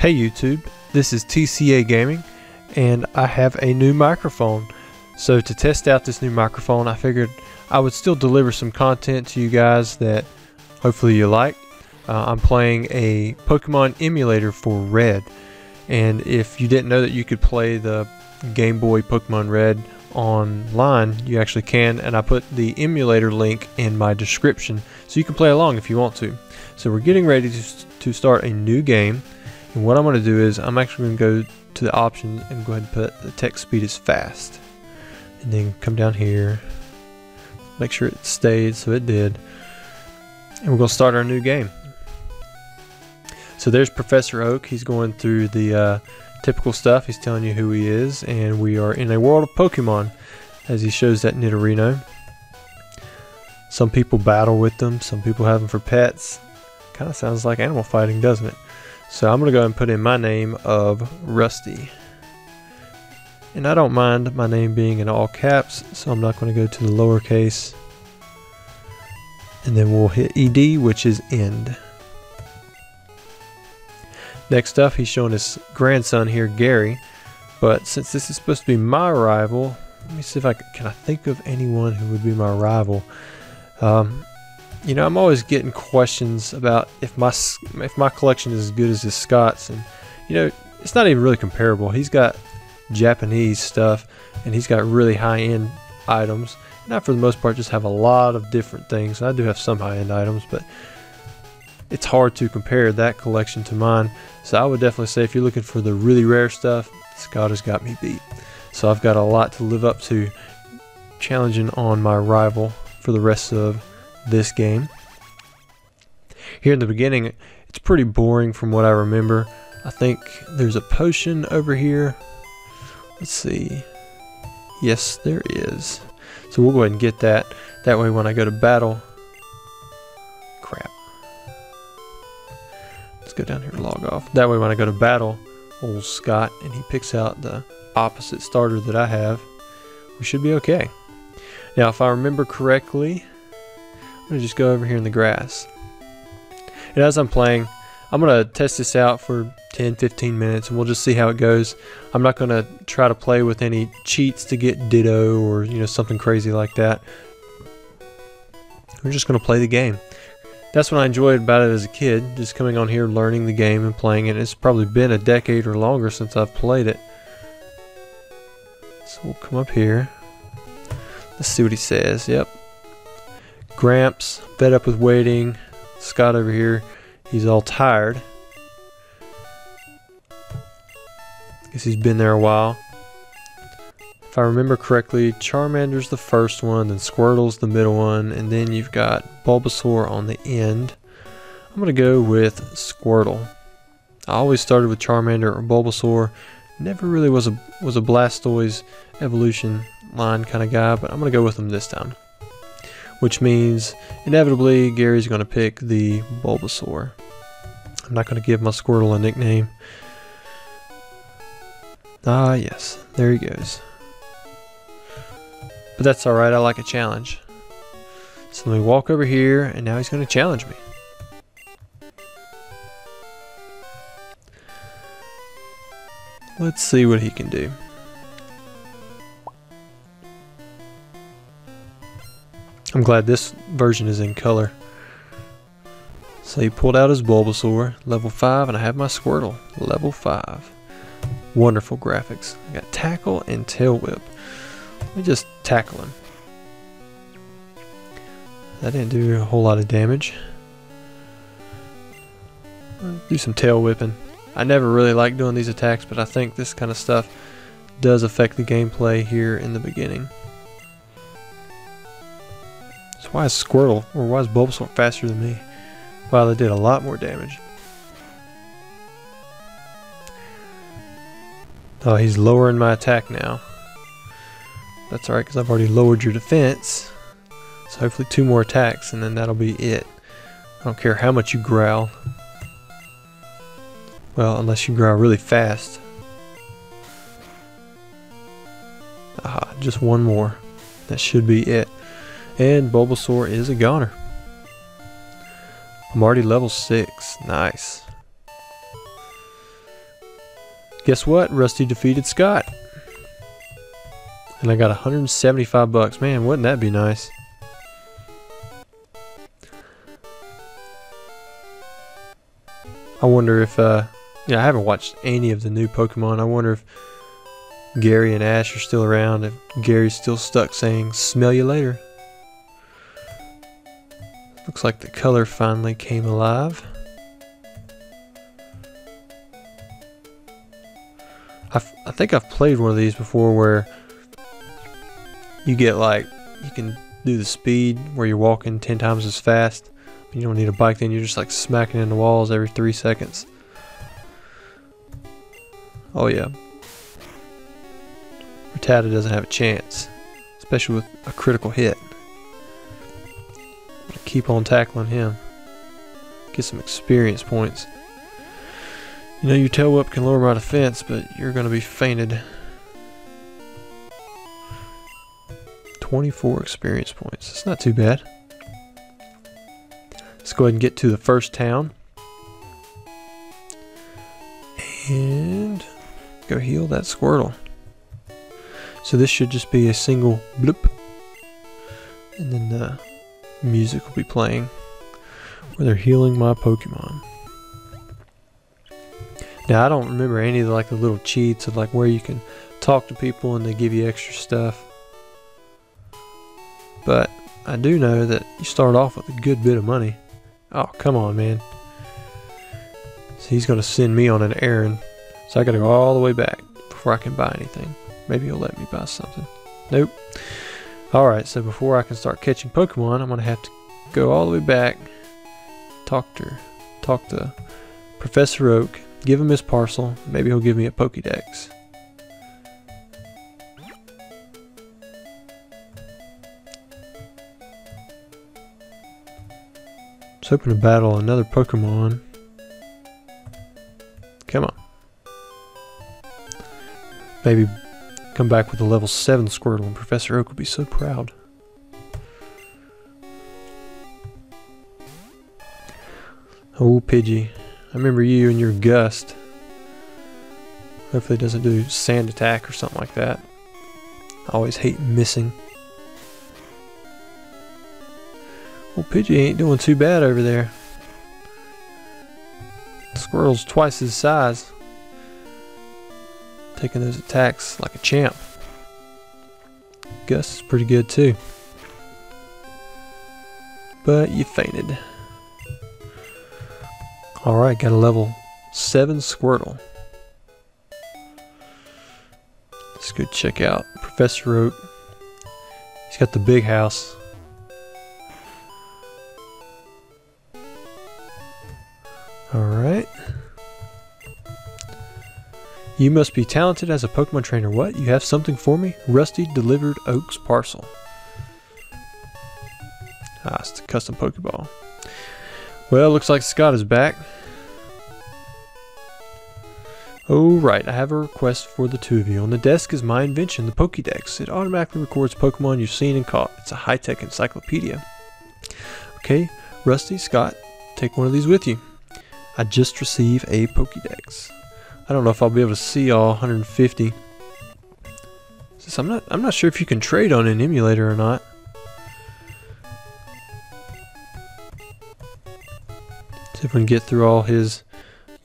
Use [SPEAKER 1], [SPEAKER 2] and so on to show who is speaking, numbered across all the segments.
[SPEAKER 1] Hey YouTube, this is TCA Gaming and I have a new microphone. So to test out this new microphone, I figured I would still deliver some content to you guys that hopefully you like. I'm playing a Pokemon emulator for Red, and if you didn't know that you could play the Game Boy Pokemon Red online, you actually can, and I put the emulator link in my description so you can play along if you want to. So we're getting ready to start a new game, and what I'm going to do is I'm actually going to go to the options and go ahead and put the text speed as fast, and then come down here, make sure it stayed, so it did, and we're going to start our new game. So there's Professor Oak. He's going through the typical stuff. He's telling you who he is, and we are in a world of Pokemon as he shows that Nidorino. Some people battle with them, some people have them for pets. Kind of sounds like animal fighting, doesn't it? So I'm going to go ahead and put in my name of Rusty. And I don't mind my name being in all caps, so I'm not going to go to the lowercase. And then we'll hit ED, which is end. Next up, he's showing his grandson here, Gary. But since this is supposed to be my rival, let me see if can I think of anyone who would be my rival. You know, I'm always getting questions about if my collection is as good as his Scott's, and you know, it's not even really comparable. He's got Japanese stuff, and he's got really high-end items. And I, for the most part, just have a lot of different things. I do have some high-end items, but it's hard to compare that collection to mine. So I would definitely say if you're looking for the really rare stuff, Scott has got me beat. So I've got a lot to live up to, challenging on my rival for the rest of this game. Here in the beginning, it's pretty boring from what I remember. I think there's a potion over here. Let's see. Yes, there is. So we'll go ahead and get that. That way when I go to battle... Crap. Let's go down here and log off. That way when I go to battle, old Scott, and he picks out the opposite starter that I have, we should be okay. Now if I remember correctly, I'm going to just go over here in the grass. And as I'm playing, I'm going to test this out for 10-15 minutes and we'll just see how it goes. I'm not going to try to play with any cheats to get Ditto or, you know, something crazy like that. We're just going to play the game. That's what I enjoyed about it as a kid, just coming on here, learning the game and playing it. It's probably been a decade or longer since I've played it. So we'll come up here. Let's see what he says. Yep. Gramps, fed up with waiting. Scott over here, he's all tired. Guess he's been there a while. If I remember correctly, Charmander's the first one, then Squirtle's the middle one, and then you've got Bulbasaur on the end. I'm going to go with Squirtle. I always started with Charmander or Bulbasaur. Never really was a Blastoise evolution line kind of guy, but I'm going to go with him this time. Which means, inevitably, Gary's going to pick the Bulbasaur. I'm not going to give my Squirtle a nickname. Ah, yes. There he goes. But that's alright, I like a challenge. So let me walk over here, and now he's going to challenge me. Let's see what he can do. I'm glad this version is in color. So he pulled out his Bulbasaur, level 5, and I have my Squirtle, level 5. Wonderful graphics. I got Tackle and Tail Whip. Let me just tackle him. That didn't do a whole lot of damage. Do some tail whipping. I never really like doing these attacks, but I think this kind of stuff does affect the gameplay here in the beginning. So why is Squirtle, or why is Bulbasaur faster than me? Wow, they did a lot more damage. Oh, he's lowering my attack now. That's alright, because I've already lowered your defense. So hopefully 2 more attacks, and then that'll be it. I don't care how much you growl. Well, unless you growl really fast. Aha, just 1 more. That should be it. And Bulbasaur is a goner. I'm already level 6. Nice. Guess what? Rusty defeated Scott. And I got 175 bucks. Man, wouldn't that be nice? I wonder if, I haven't watched any of the new Pokemon. I wonder if Gary and Ash are still around. If Gary's still stuck saying, "Smell you later." Looks like the color finally came alive. I think I've played one of these before where you get like, you can do the speed where you're walking 10 times as fast. You don't need a bike then, you're just like smacking into walls every 3 seconds. Oh yeah. Rattata doesn't have a chance, especially with a critical hit. I'm gonna keep on tackling him. Get some experience points. You know, your tail whip can lower my defense, but you're gonna be fainted. 24 experience points. It's not too bad. Let's go ahead and get to the first town. And go heal that Squirtle. So this should just be a single bloop. And then the music will be playing where they're healing my Pokemon. Now I don't remember any of the little cheats of like where you can talk to people and they give you extra stuff. But I do know that you start off with a good bit of money. Oh, come on, man. So he's going to send me on an errand. So I got to go all the way back before I can buy anything. Maybe he'll let me buy something. Nope. Alright, so before I can start catching Pokemon, I'm going to have to go all the way back. Talk to Professor Oak. Give him his parcel. Maybe he'll give me a Pokedex. Just hoping to battle another Pokemon. Come on. Maybe come back with a level 7 Squirtle and Professor Oak will be so proud. Oh, Pidgey. I remember you and your Gust. Hopefully it doesn't do Sand Attack or something like that. I always hate missing. Well, Pidgey ain't doing too bad over there. The Squirrel's twice his size. Taking those attacks like a champ. Gus is pretty good too. But you fainted. Alright, got a level 7 Squirtle. Let's go check out Professor Oak. He's got the big house. Alright. You must be talented as a Pokemon trainer. What? You have something for me? Rusty delivered Oak's parcel. Ah, it's a custom Pokeball. Well, looks like Scott is back. Oh, right. I have a request for the two of you. On the desk is my invention, the Pokedex. It automatically records Pokemon you've seen and caught. It's a high-tech encyclopedia. Okay, Rusty, Scott, take one of these with you. I just received a Pokedex. I don't know if I'll be able to see all 150. Since I'm not sure if you can trade on an emulator or not. See if we can get through all his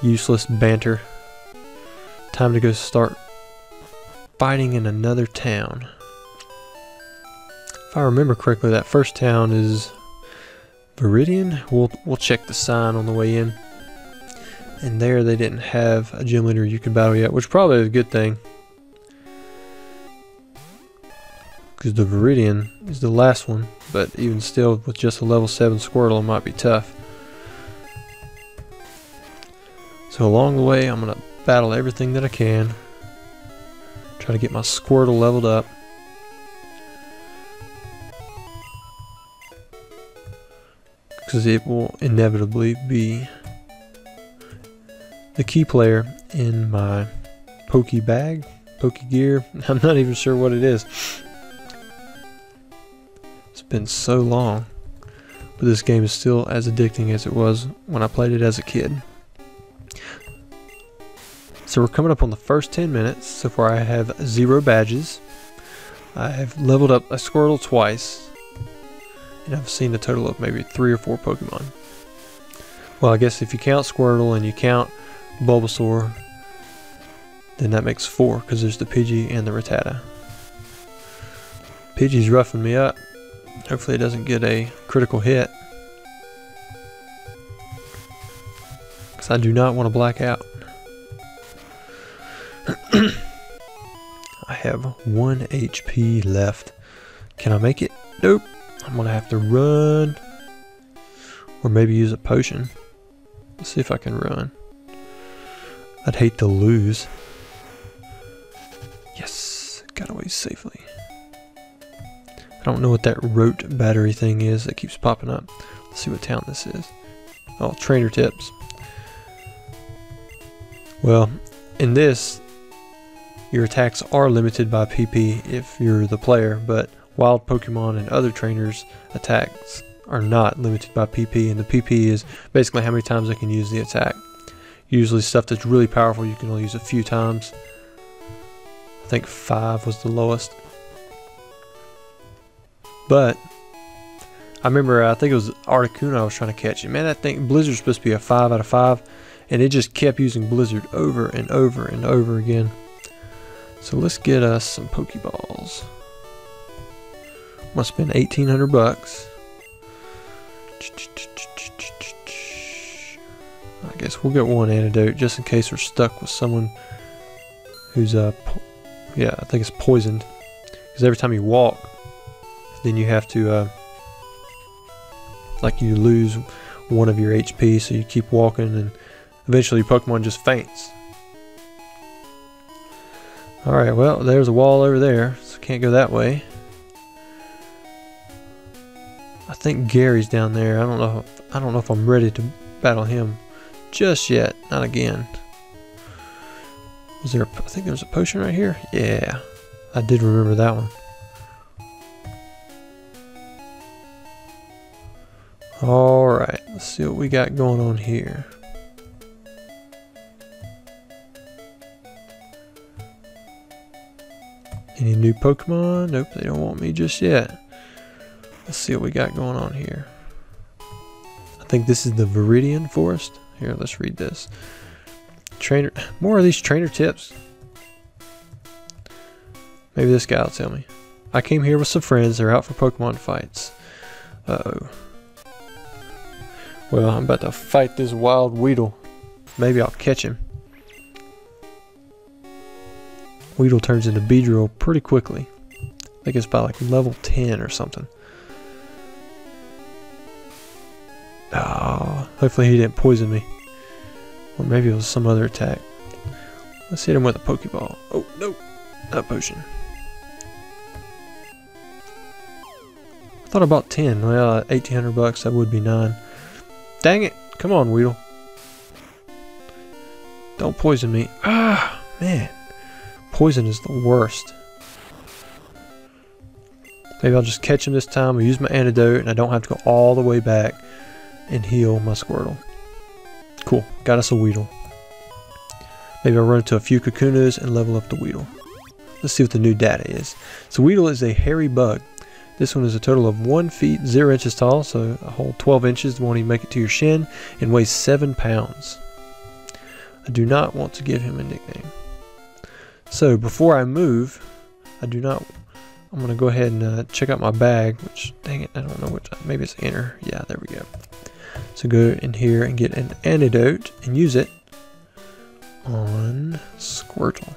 [SPEAKER 1] useless banter. Time to go start fighting in another town. If I remember correctly, that first town is Viridian. We'll check the sign on the way in. And there they didn't have a gym leader you could battle yet, which probably is a good thing. Because the Viridian is the last one, but even still with just a level 7 Squirtle it might be tough. So along the way I'm going to battle everything that I can. Try to get my Squirtle leveled up. Because it will inevitably be the key player in my Pokegear. I'm not even sure what it is. It's been so long. But this game is still as addicting as it was when I played it as a kid. So we're coming up on the first 10 minutes. So far I have 0 badges. I have leveled up a Squirtle twice. And I've seen a total of maybe 3 or 4 Pokemon. Well, I guess if you count Squirtle and you count Bulbasaur, then that makes 4, because there's the Pidgey and the Rattata. Pidgey's roughing me up. Hopefully it doesn't get a critical hit, because I do not want to black out. I have 1 HP left. Can I make it? Nope. I'm going to have to run. Or maybe use a potion. Let's see if I can run. I'd hate to lose. Yes. Got away safely. I don't know what that rote battery thing is that keeps popping up. Let's see what town this is. Oh, trainer tips. Well, in this, your attacks are limited by PP if you're the player, but wild Pokemon and other trainers' attacks are not limited by PP, and the PP is basically how many times they can use the attack. Usually stuff that's really powerful you can only use a few times. I think 5 was the lowest. But I remember, I think it was Articuno I was trying to catch. And man, that thing, Blizzard's supposed to be a 5 out of 5, and it just kept using Blizzard over and over and over again. So let's get us some Pokeballs. Must have been 1,800 bucks. I guess we'll get 1 antidote just in case we're stuck with someone who's yeah, I think it's poisoned. Because every time you walk, then you have to like you lose 1 of your HP, so you keep walking and eventually your Pokemon just faints. Alright, well, there's a wall over there, so can't go that way. I think Gary's down there. I don't know if I'm ready to battle him just yet. Not again. Was there I think there was a potion right here? Yeah. I did remember that one. Alright, let's see what we got going on here. Any new Pokemon? Nope, they don't want me just yet. Let's see what we got going on here. I think this is the Viridian Forest. Here, let's read this. Trainer, more of these trainer tips. Maybe this guy will tell me. I came here with some friends. They're out for Pokemon fights. Uh-oh. Well, I'm about to fight this wild Weedle. Maybe I'll catch him. Weedle turns into Beedrill pretty quickly. I think it's by like level 10 or something. Oh, hopefully he didn't poison me. Or maybe it was some other attack. Let's hit him with a Pokeball. Oh, no. Not a potion. I thought about 10. Well, 1,800 bucks, that would be 9. Dang it. Come on, Weedle. Don't poison me. Ah, man. Poison is the worst. Maybe I'll just catch him this time. I'll use my antidote and I don't have to go all the way back and heal my Squirtle. Cool. Got us a Weedle. Maybe I'll run into a few Kakunas and level up the Weedle. Let's see what the new data is. So Weedle is a hairy bug. This one is a total of 1 feet 0 inches tall, so a whole 12 inches won't even make it to your shin, and weighs 7 pounds. I do not want to give him a nickname. So before I move, I'm going to go ahead and check out my bag, which, dang it, I don't know which, maybe it's enter. Yeah, there we go. So go in here and get an antidote and use it on Squirtle.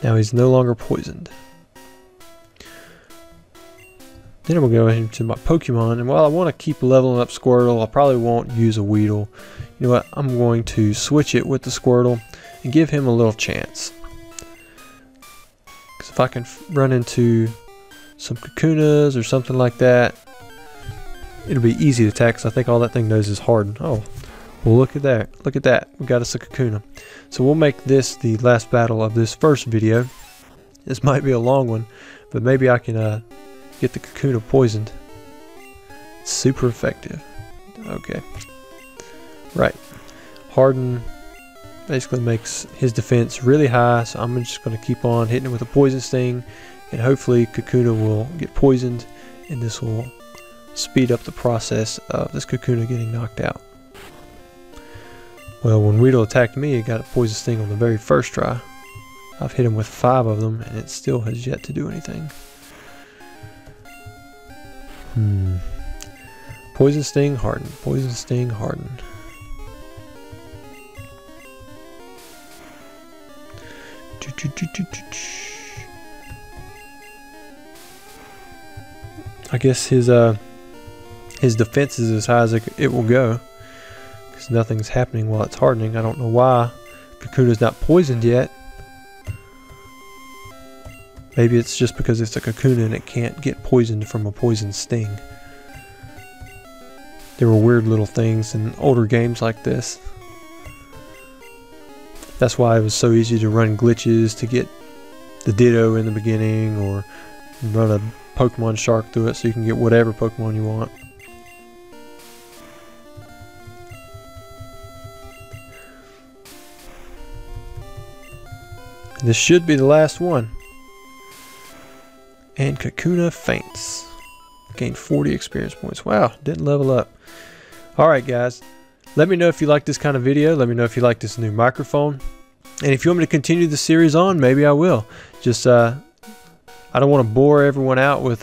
[SPEAKER 1] Now he's no longer poisoned. Then I'm going to go into my Pokemon, and while I want to keep leveling up Squirtle, I probably won't use a Weedle. You know what, I'm going to switch it with the Squirtle and give him a little chance. Because if I can run into some Kakunas or something like that, it'll be easy to attack, because I think all that thing knows is Harden. Oh, well, look at that. Look at that. We got us a Kakuna. So we'll make this the last battle of this first video. This might be a long one, but maybe I can get the Kakuna poisoned. It's super effective. Okay. Right. Harden basically makes his defense really high, so I'm just going to keep on hitting him with a poison sting, and hopefully Kakuna will get poisoned, and this will speed up the process of this Kakuna getting knocked out. Well, when Weedle attacked me, it got a poison sting on the very first try. I've hit him with 5 of them, and it still has yet to do anything. Poison sting, harden. Poison sting, harden. I guess his defense is as high as it will go, because nothing's happening while it's hardening. I don't know why Kakuna's not poisoned yet. Maybe it's just because it's a Kakuna and it can't get poisoned from a poison sting. There were weird little things in older games like this. That's why it was so easy to run glitches to get the Ditto in the beginning, or run a Pokemon Shark through it so you can get whatever Pokemon you want. This should be the last one. And Kakuna faints. Gained 40 experience points. Wow, didn't level up. Alright guys, let me know if you like this kind of video. Let me know if you like this new microphone. And if you want me to continue the series on, maybe I will. Just, I don't want to bore everyone out with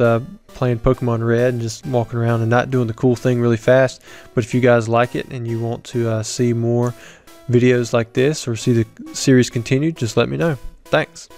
[SPEAKER 1] playing Pokemon Red and just walking around and not doing the cool thing really fast. But if you guys like it and you want to see more videos like this or see the series continue, just let me know. Thanks.